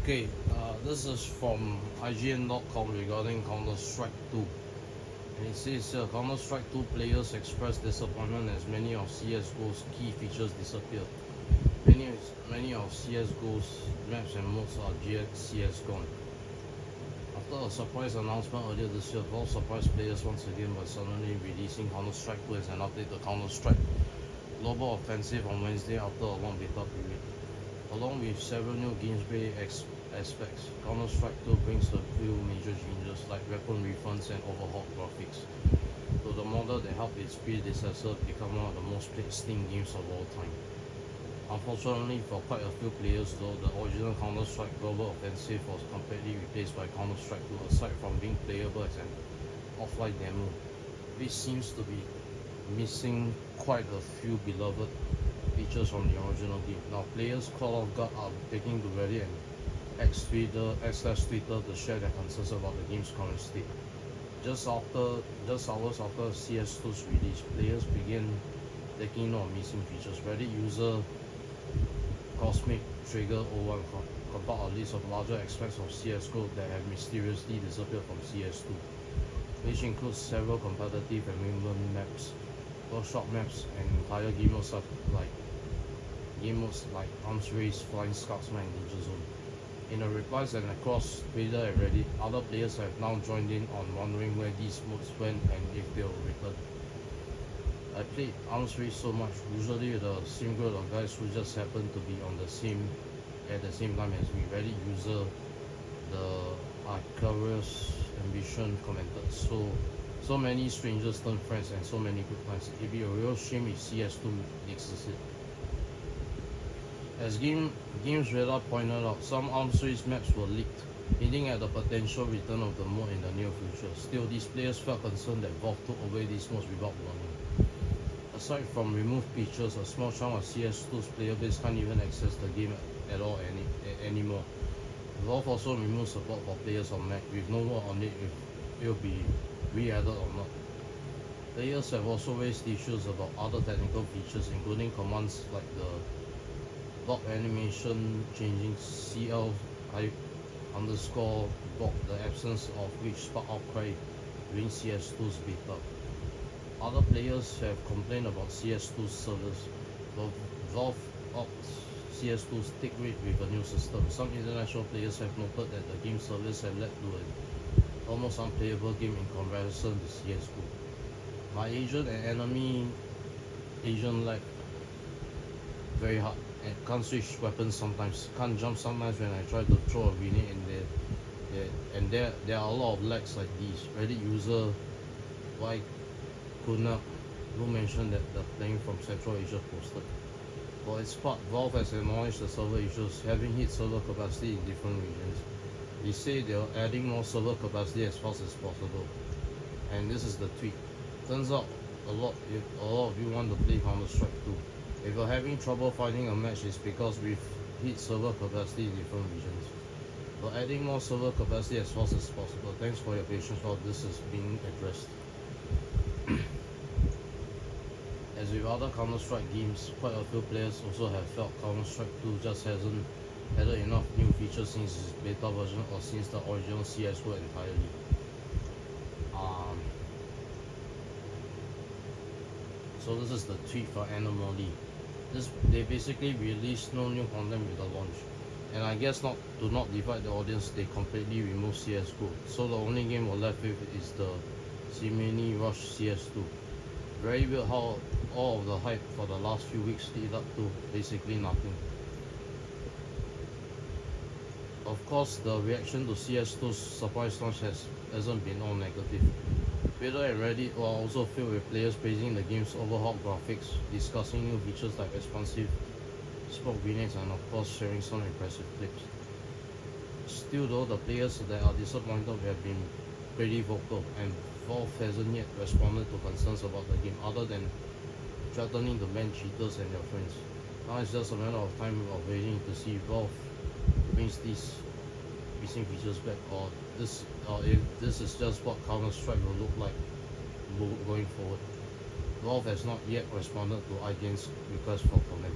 Okay, this is from IGN.com regarding Counter-Strike 2. And it says Counter-Strike 2 players express disappointment as many of CSGO's key features disappear. Many of CSGO's maps and modes are GX gone. After a surprise announcement earlier this year, Valve surprised players once again by suddenly releasing Counter-Strike 2 as an update to Counter-Strike Global Offensive on Wednesday after a long beta period. Along with several new gameplay aspects, Counter-Strike 2 brings a few major changes like weapon refunds and overhauled graphics to the model that helped its predecessor become one of the most played Steam games of all time. Unfortunately for quite a few players though, the original Counter-Strike Global Offensive was completely replaced by Counter-Strike 2 aside from being playable as an offline demo, which seems to be missing quite a few beloved features from the original game. Now players caught off guard are taking to Reddit and X/Twitter to share their concerns about the game's current state. Just hours after CS2's release, players began taking note of missing features. Reddit user Cosmic Trigger 01 compiled a list of larger aspects of CSGO that have mysteriously disappeared from CS2, which includes several competitive and movement maps, workshop maps, and entire game modes like Arms Race, Flying Scotsman, and Danger Zone. In the replies and across Twitter and Reddit, other players have now joined in on wondering where these modes went and if they will return. I played Arms Race so much, usually with a same group of guys who just happen to be at the same time as me. Reddit user the Arcarius Ambition commented, so many strangers turn friends and so many good times. It'd be a real shame if CS2 existed. As GamesRadar pointed out, some Arms Race maps were leaked, hinting at the potential return of the mode in the near future. Still, these players felt concerned that Valve took away these modes without warning. Aside from removed features, a small chunk of CS2's player base can't even access the game at all anymore. Valve also removed support for players on Mac, with no word on it if it will be re-added or not. Players have also raised issues about other technical features, including commands like the block animation changing CL_block, the absence of which sparked outcry during CS2's beta. Other players have complained about CS2's servers. Valve opts CS2's take rate with a new system. Some international players have noted that the game service have led to an almost unplayable game in comparison to CSGO. My Asian and enemy Asian lag very hard and can't switch weapons sometimes, can't jump sometimes when I try to throw a grenade in there. There are a lot of lags like these. Reddit user Y Kuna, who mentioned that the playing from Central Asia posted. For its part, Valve has acknowledged the server issues, having hit server capacity in different regions. They say they are adding more server capacity as fast as possible. And this is the tweet. Turns out a lot of you want to play Counter-Strike 2. If you're having trouble finding a match, it's because we've hit server capacity in different regions. We're adding more server capacity as fast as possible. Thanks for your patience while this is being addressed. As with other Counter-Strike games, quite a few players also have felt Counter-Strike 2 just hasn't added enough new features since its beta version or since the original CSGO entirely. So this is the tweet for Anomaly. They basically released no new content with the launch, and I guess to not divide the audience, they completely removed CSGO. So the only game we're left with is the seemingly rushed CS2. Very weird how all of the hype for the last few weeks lead up to basically nothing. Of course, the reaction to CS2's surprise launch hasn't been all negative. Twitter and Reddit were also filled with players praising the game's overhauled graphics, discussing new features like responsive smoke grenades, and of course sharing some impressive clips. Still though, the players that are disappointed have been pretty vocal, and Valve hasn't yet responded to concerns about the game other than threatening to ban cheaters and their friends. Now it's just a matter of time of waiting to see if Valve brings these missing features back, or if this is just what Counter-Strike will look like going forward. Valve has not yet responded to IGN's request for comment.